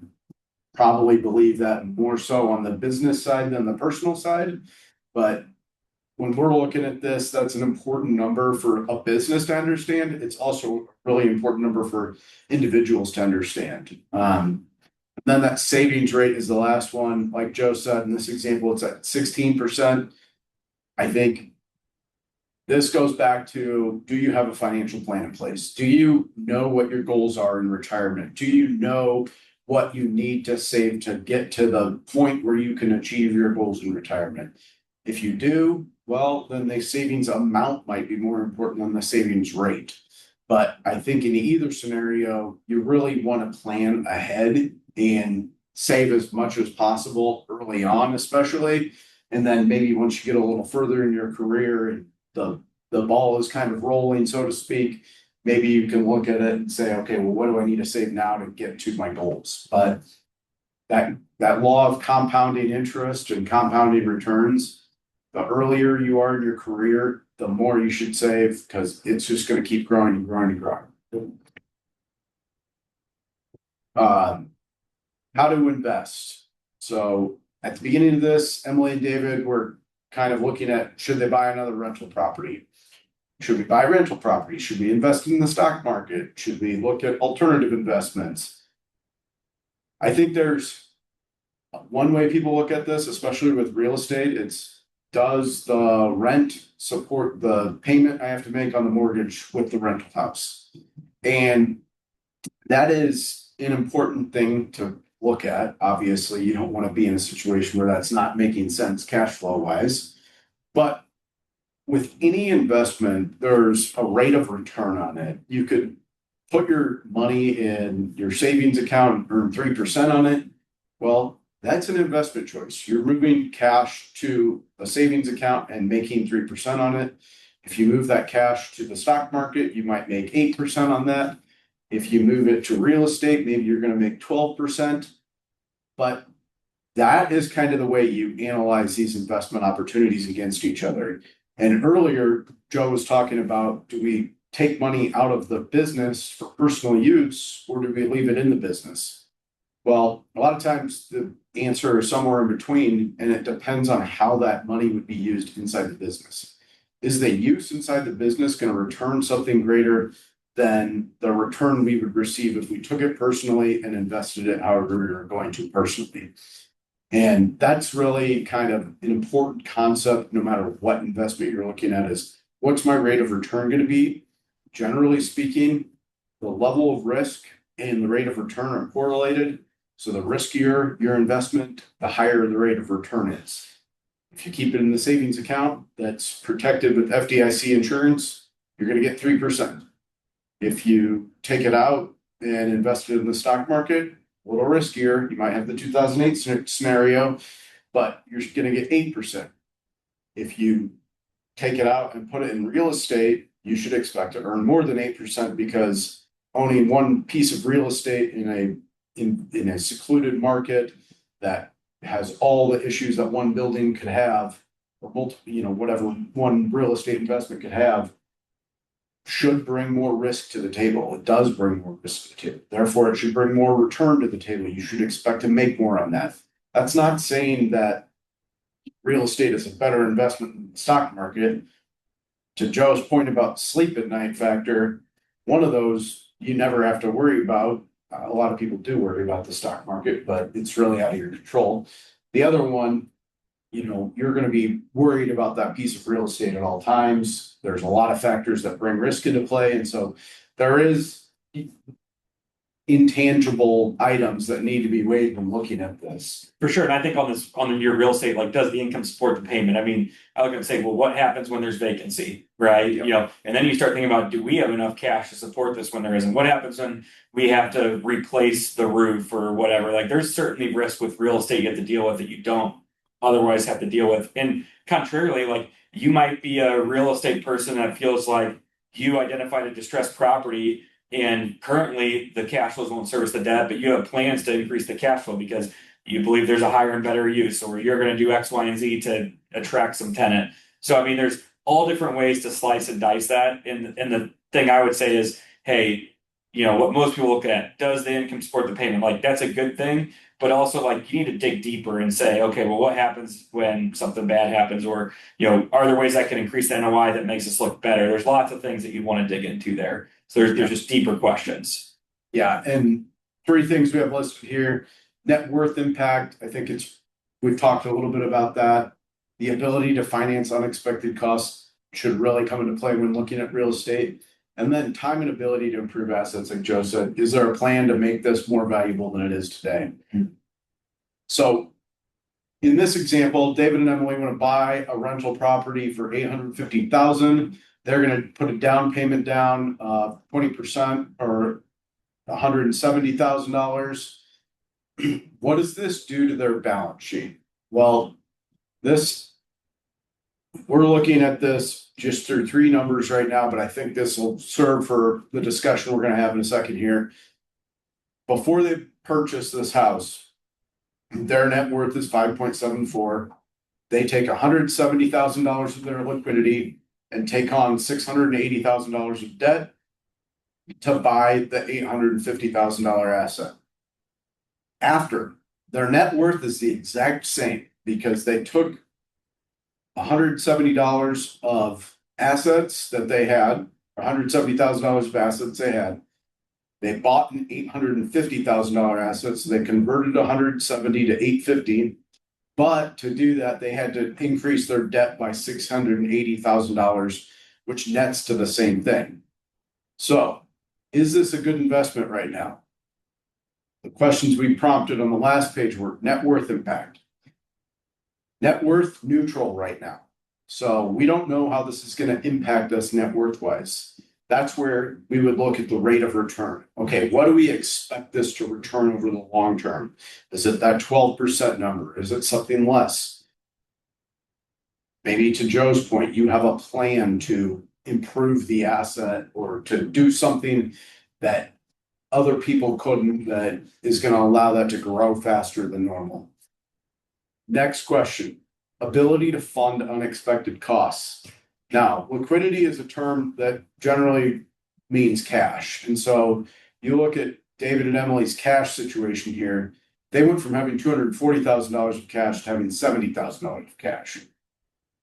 probably believe that more so on the business side than the personal side, but when we're looking at this, that's an important number for a business to understand. It's also a really important number for individuals to understand. Then that savings rate is the last one. Like Joe said, in this example, it's at 16%. I think this goes back to, do you have a financial plan in place? Do you know what your goals are in retirement? Do you know what you need to save to get to the point where you can achieve your goals in retirement. If you do, well, then the savings amount might be more important than the savings rate. But I think in either scenario, you really want to plan ahead and save as much as possible early on, especially. And then maybe once you get a little further in your career and the ball is kind of rolling, so to speak, maybe you can look at it and say, okay, well, what do I need to save now to get to my goals? But that law of compounding interest and compounding returns, the earlier you are in your career, the more you should save because it's just going to keep growing and growing and growing. How to invest. So at the beginning of this, Emily and David were kind of looking at, should they buy another rental property? Should we buy rental property? Should we invest in the stock market? Should we look at alternative investments? I think there's one way people look at this, especially with real estate. It's, does the rent support the payment I have to make on the mortgage with the rental house? And that is an important thing to look at. Obviously, you don't want to be in a situation where that's not making sense cash flow wise. But with any investment, there's a rate of return on it. You could put your money in your savings account and earn 3% on it. Well, that's an investment choice. You're moving cash to a savings account and making 3% on it. If you move that cash to the stock market, you might make 8% on that. If you move it to real estate, maybe you're going to make 12%. But that is kind of the way you analyze these investment opportunities against each other. And earlier, Joe was talking about, do we take money out of the business for personal use or do we leave it in the business? Well, a lot of times the answer is somewhere in between, and it depends on how that money would be used inside the business. Is the use inside the business going to return something greater than the return we would receive if we took it personally and invested it however we were going to personally? And that's really kind of an important concept, no matter what investment you're looking at, is what's my rate of return going to be? Generally speaking, the level of risk and the rate of return are correlated. So the riskier your investment, the higher the rate of return is. If you keep it in the savings account that's protected with FDIC insurance, you're going to get 3%. If you take it out and invest it in the stock market, a little riskier, you might have the 2008 scenario, but you're going to get 8%. If you take it out and put it in real estate, you should expect to earn more than 8% because owning one piece of real estate in a secluded market that has all the issues that one building could have, or multiple, whatever one real estate investment could have, should bring more risk to the table. It does bring more risk to the table. Therefore, it should bring more return to the table. You should expect to make more on that. That's not saying that real estate is a better investment than the stock market. To Joe's point about sleep at night factor, one of those you never have to worry about. A lot of people do worry about the stock market, but it's really out of your control. The other one, you're going to be worried about that piece of real estate at all times. There's a lot of factors that bring risk into play. And so there is intangible items that need to be weighed when looking at this. For sure. And I think on your real estate, like, does the income support the payment? I mean, I look and say, well, what happens when there's vacancy, right? Yep. And then you start thinking about, do we have enough cash to support this when there isn't? What happens when we have to replace the roof or whatever? Like, there's certainly risk with real estate you have to deal with that you don't otherwise have to deal with. And contrarily, like, you might be a real estate person that feels like you identified a distressed property and currently the cash flows won't service the debt, but you have plans to increase the cash flow because you believe there's a higher and better use, or you're going to do X, Y, and Z to attract some tenant. So, I mean, there's all different ways to slice and dice that. And the thing I would say is, hey, what most people look at, does the income support the payment? Like, that's a good thing, but also, like, you need to dig deeper and say, okay, well, what happens when something bad happens? Or, are there ways that can increase the NOI that makes us look better? There's lots of things that you want to dig into there. So there's just deeper questions. Yeah, and 3 things we have listed here. Net worth impact, I think we've talked a little bit about that. The ability to finance unexpected costs should really come into play when looking at real estate. And then time and ability to improve assets, like Joe said, is there a plan to make this more valuable than it is today? So in this example, David and Emily want to buy a rental property for $850,000. They're going to put a down payment down 20% or $170,000. What does this do to their balance sheet? Well, we're looking at this just through three numbers right now, but I think this will serve for the discussion we're going to have in a second here. Before they purchase this house, their net worth is 5.74. They take $170,000 of their liquidity and take on $680,000 of debt to buy the $850,000 asset. After, their net worth is the exact same because they took $170 of assets that they had, $170,000 of assets they had. They bought an $850,000 asset, so they converted 170 to 850. But to do that, they had to increase their debt by $680,000, which nets to the same thing. So, is this a good investment right now? The questions we prompted on the last page were net worth impact. Net worth neutral right now. So we don't know how this is going to impact us net worth wise. That's where we would look at the rate of return. Okay, what do we expect this to return over the long term? Is it that 12% number? Is it something less? Maybe to Joe's point, you have a plan to improve the asset or to do something that other people couldn't, that is going to allow that to grow faster than normal. Next question, ability to fund unexpected costs. Now, liquidity is a term that generally means cash. And so you look at David and Emily's cash situation here, they went from having $240,000 of cash to having $70,000 of cash.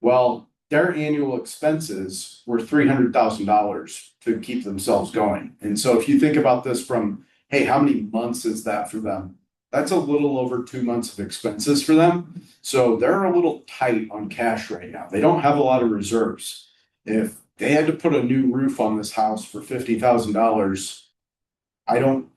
Well, their annual expenses were $300,000 to keep themselves going. And so if you think about this from, hey, how many months is that for them? That's a little over 2 months of expenses for them. So they're a little tight on cash right now. They don't have a lot of reserves. If they had to put a new roof on this house for $50,000,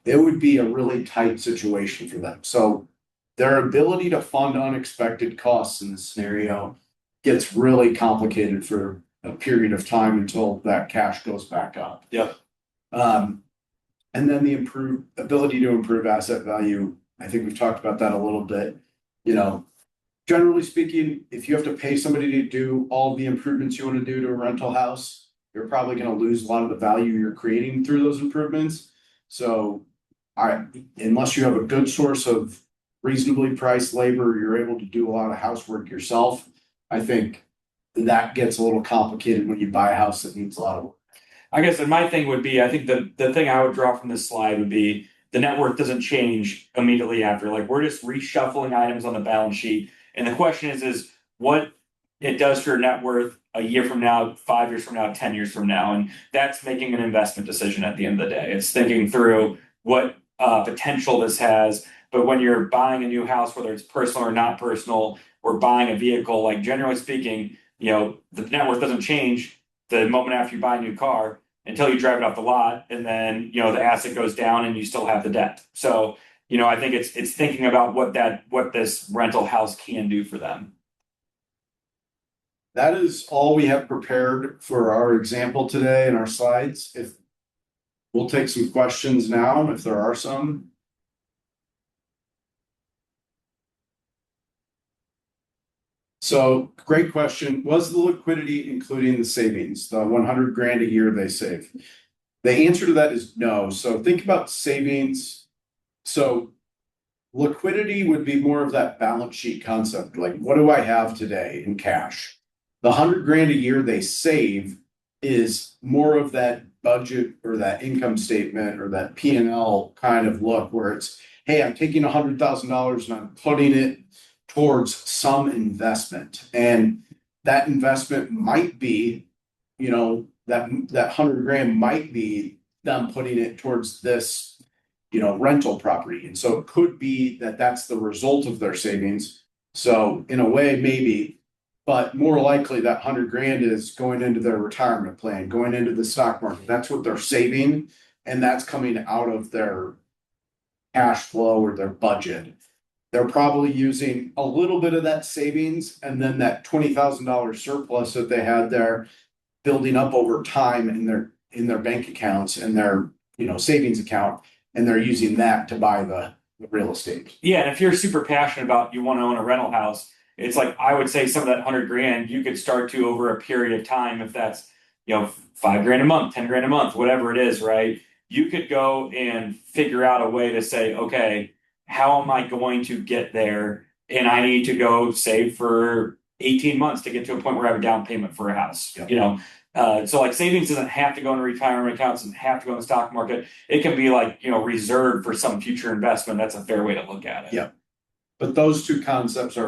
it would be a really tight situation for them. So their ability to fund unexpected costs in this scenario gets really complicated for a period of time until that cash goes back up. Yep. And then the ability to improve asset value. I think we've talked about that a little bit. Generally speaking, if you have to pay somebody to do all the improvements you want to do to a rental house, you're probably going to lose a lot of the value you're creating through those improvements. So unless you have a good source of reasonably priced labor, you're able to do a lot of housework yourself. I think that gets a little complicated when you buy a house that needs a lot of work. I guess, and my thing would be, I think the thing I would draw from this slide would be the net worth doesn't change immediately after. Like, we're just reshuffling items on the balance sheet. And the question is what it does for your net worth a year from now, 5 years from now, 10 years from now. And that's making an investment decision at the end of the day. It's thinking through what potential this has. But when you're buying a new house, whether it's personal or not personal, or buying a vehicle, like generally speaking, the net worth doesn't change the moment after you buy a new car until you drive it off the lot, and then the asset goes down and you still have the debt. So I think it's thinking about what this rental house can do for them. That is all we have prepared for our example today in our slides. If we'll take some questions now, if there are some. So, great question. Was the liquidity including the savings, the 100 grand a year they save? The answer to that is no. So think about savings. So liquidity would be more of that balance sheet concept. Like, what do I have today in cash? The 100 grand a year they save is more of that budget or that income statement or that P&L kind of look where it's, hey, I'm taking $100,000 and I'm putting it towards some investment. And that investment might be, that 100 grand might be them putting it towards this, rental property. And so it could be that that's the result of their savings. So in a way, maybe, But more likely that 100 grand is going into their retirement plan, going into the stock market. That's what they're saving. And that's coming out of their cash flow or their budget. They're probably using a little bit of that savings and then that $20,000 surplus that they had there building up over time in their bank accounts and their, savings account. And they're using that to buy the real estate. Yeah, and if you're super passionate about you want to own a rental house, it's like I would say some of that 100 grand you could start to over a period of time, if that's $5 grand a month, 10 grand a month, whatever it is, right? You could go and figure out a way to say, okay, how am I going to get there? And I need to go save for 18 months to get to a point where I have a down payment for a house. Yeah. So like savings doesn't have to go into retirement accounts, doesn't have to go in the stock market. It can be like, reserved for some future investment. That's a fair way to look at it. Yeah. But those two concepts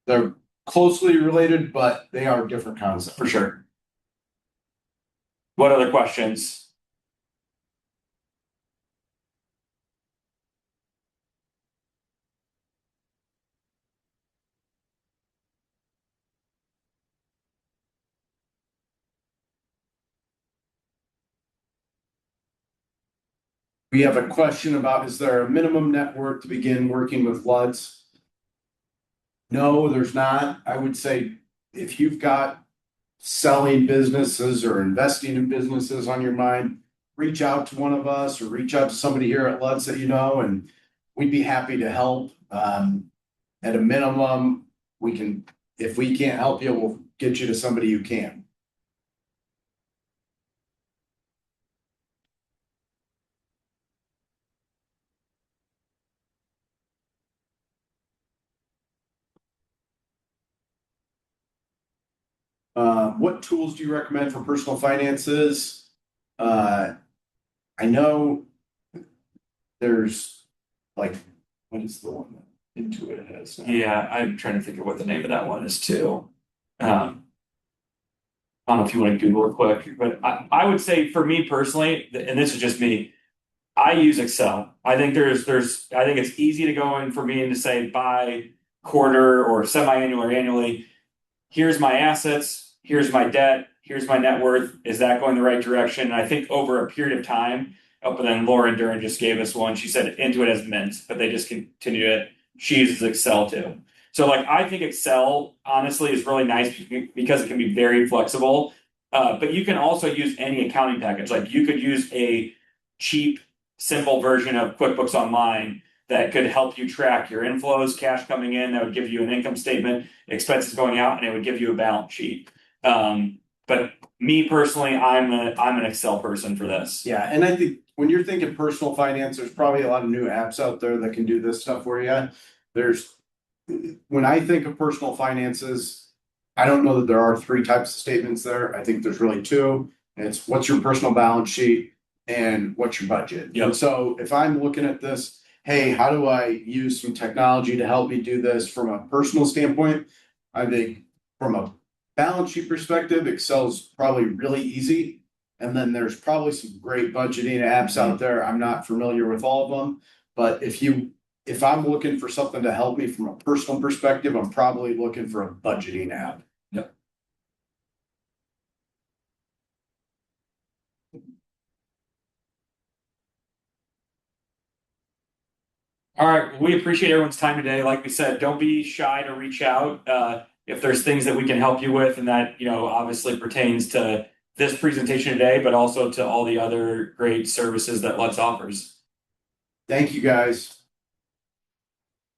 they're closely related, but they are different concepts. For sure. What other questions? We have a question about, is there a minimum net worth to begin working with Lutz? No, there's not. I would say if you've got selling businesses or investing in businesses on your mind, reach out to one of us or reach out to somebody here at Lutz that and we'd be happy to help. At a minimum, if we can't help you, we'll get you to somebody who can. What tools do you recommend for personal finances? I know there's what is the one that Intuit has now? Yeah, I'm trying to think of what the name of that one is too. I don't know if you want to Google it quick, but I would say for me personally, and this is just me, I use Excel. I think I think it's easy to go in for me and to say by quarter or semi-annual or annually, here's my assets, here's my debt, here's my net worth. Is that going the right direction? And I think over a period of time, but then Lauren Duran just gave us one. She said Intuit has Mint, but they just continue it. She uses Excel too. So I think Excel honestly is really nice because it can be very flexible. But you can also use any accounting package. Like you could use a cheap, simple version of QuickBooks Online that could help you track your inflows, cash coming in. That would give you an income statement, expenses going out, and it would give you a balance sheet. But me personally, I'm an Excel person for this. Yeah, and I think when you're thinking personal finance, there's probably a lot of new apps out there that can do this stuff for you. When I think of personal finances, I don't know that there are 3 types of statements there. I think there's really 2. It's what's your personal balance sheet and what's your budget. Yep. And so if I'm looking at this, hey, how do I use some technology to help me do this from a personal standpoint? I think from a balance sheet perspective, Excel's probably really easy. And then there's probably some great budgeting apps out there. I'm not familiar with all of them, but if I'm looking for something to help me from a personal perspective, I'm probably looking for a budgeting app. Yep. All right. We appreciate everyone's time today. Like we said, don't be shy to reach out if there's things that we can help you with, and that obviously pertains to this presentation today, but also to all the other great services that Lutz offers. Thank you, guys.